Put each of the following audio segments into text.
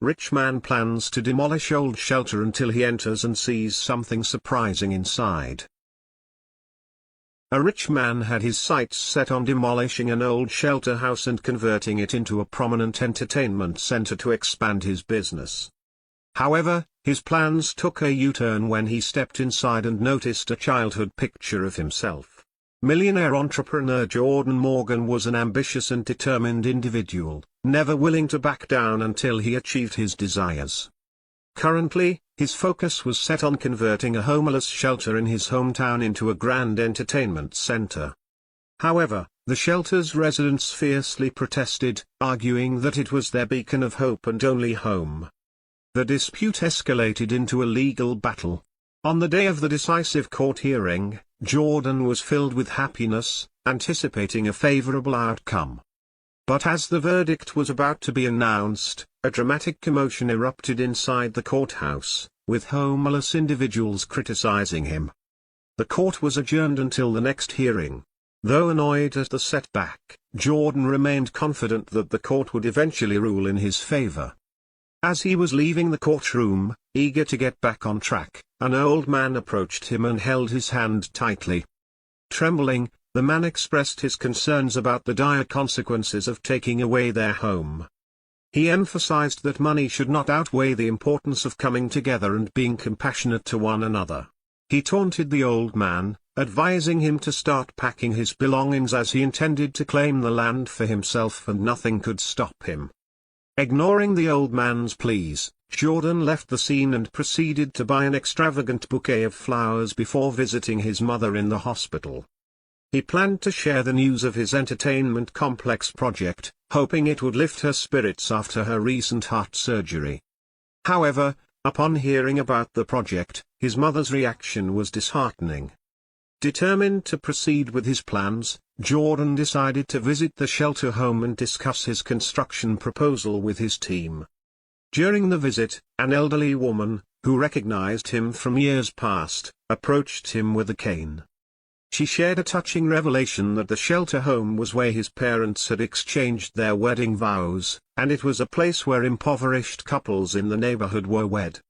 Rich man plans to demolish old shelter until he enters and sees something surprising inside. A rich man had his sights set on demolishing an old shelter house and converting it into a prominent entertainment center to expand his business. However, his plans took a U-turn when he stepped inside and noticed a childhood picture of himself. Millionaire entrepreneur Jordan Morgan was an ambitious and determined individual, never willing to back down until he achieved his desires. Currently, his focus was set on converting a homeless shelter in his hometown into a grand entertainment center. However, the shelter's residents fiercely protested, arguing that it was their beacon of hope and only home. The dispute escalated into a legal battle. On the day of the decisive court hearing, Jordan was filled with happiness, anticipating a favorable outcome. But as the verdict was about to be announced, a dramatic commotion erupted inside the courthouse, with homeless individuals criticizing him. The court was adjourned until the next hearing. Though annoyed at the setback, Jordan remained confident that the court would eventually rule in his favor. As he was leaving the courtroom, eager to get back on track, an old man approached him and held his hand tightly. Trembling, the man expressed his concerns about the dire consequences of taking away their home. He emphasized that money should not outweigh the importance of coming together and being compassionate to one another. He taunted the old man, advising him to start packing his belongings as he intended to claim the land for himself and nothing could stop him. Ignoring the old man's pleas, Jordan left the scene and proceeded to buy an extravagant bouquet of flowers before visiting his mother in the hospital. He planned to share the news of his entertainment complex project, hoping it would lift her spirits after her recent heart surgery. However, upon hearing about the project, his mother's reaction was disheartening. Determined to proceed with his plans, Jordan decided to visit the shelter home and discuss his construction proposal with his team. During the visit, an elderly woman, who recognized him from years past, approached him with a cane. She shared a touching revelation that the shelter home was where his parents had exchanged their wedding vows, and it was a place where impoverished couples in the neighborhood were wed.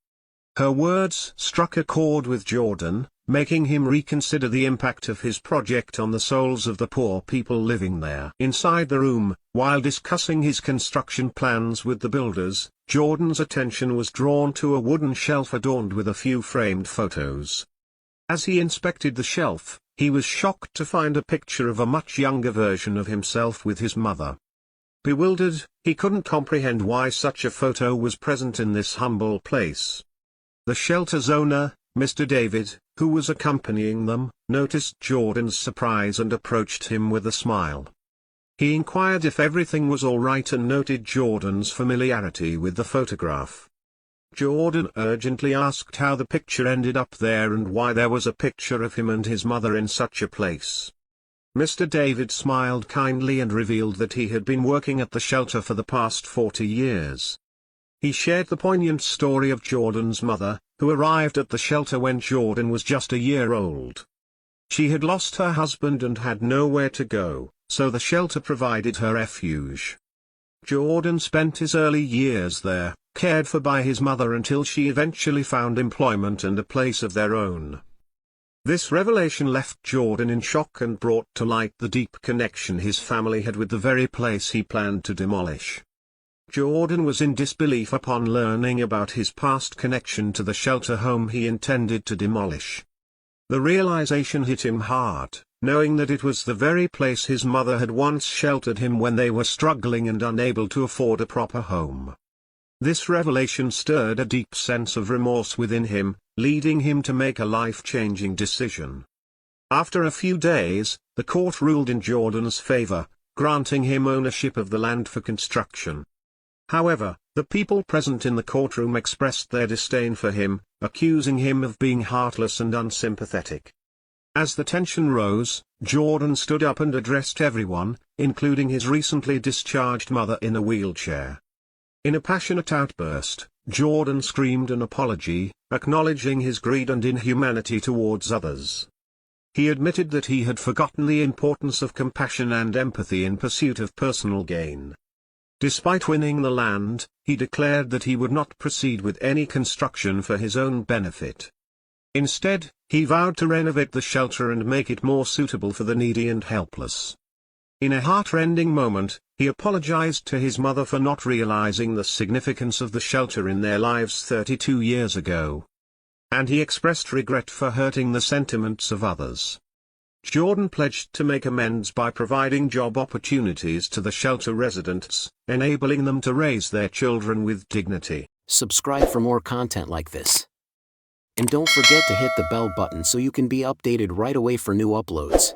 Her words struck a chord with Jordan, making him reconsider the impact of his project on the souls of the poor people living there. Inside the room, while discussing his construction plans with the builders, Jordan's attention was drawn to a wooden shelf adorned with a few framed photos. As he inspected the shelf, he was shocked to find a picture of a much younger version of himself with his mother. Bewildered, he couldn't comprehend why such a photo was present in this humble place. The shelter's owner, Mr. David, who was accompanying them, noticed Jordan's surprise and approached him with a smile. He inquired if everything was all right and noted Jordan's familiarity with the photograph. Jordan urgently asked how the picture ended up there and why there was a picture of him and his mother in such a place. Mr. David smiled kindly and revealed that he had been working at the shelter for the past 40 years. He shared the poignant story of Jordan's mother, who arrived at the shelter when Jordan was just a year old. She had lost her husband and had nowhere to go, so the shelter provided her refuge. Jordan spent his early years there, cared for by his mother until she eventually found employment and a place of their own. This revelation left Jordan in shock and brought to light the deep connection his family had with the very place he planned to demolish. Jordan was in disbelief upon learning about his past connection to the shelter home he intended to demolish. The realization hit him hard, knowing that it was the very place his mother had once sheltered him when they were struggling and unable to afford a proper home. This revelation stirred a deep sense of remorse within him, leading him to make a life-changing decision. After a few days, the court ruled in Jordan's favor, granting him ownership of the land for construction. However, the people present in the courtroom expressed their disdain for him, accusing him of being heartless and unsympathetic. As the tension rose, Jordan stood up and addressed everyone, including his recently discharged mother in a wheelchair. In a passionate outburst, Jordan screamed an apology, acknowledging his greed and inhumanity towards others. He admitted that he had forgotten the importance of compassion and empathy in pursuit of personal gain. Despite winning the land, he declared that he would not proceed with any construction for his own benefit. Instead, he vowed to renovate the shelter and make it more suitable for the needy and helpless. In a heart-rending moment, he apologized to his mother for not realizing the significance of the shelter in their lives 32 years ago. And he expressed regret for hurting the sentiments of others. Jordan pledged to make amends by providing job opportunities to the shelter residents, enabling them to raise their children with dignity. Subscribe for more content like this. And don't forget to hit the bell button so you can be updated right away for new uploads.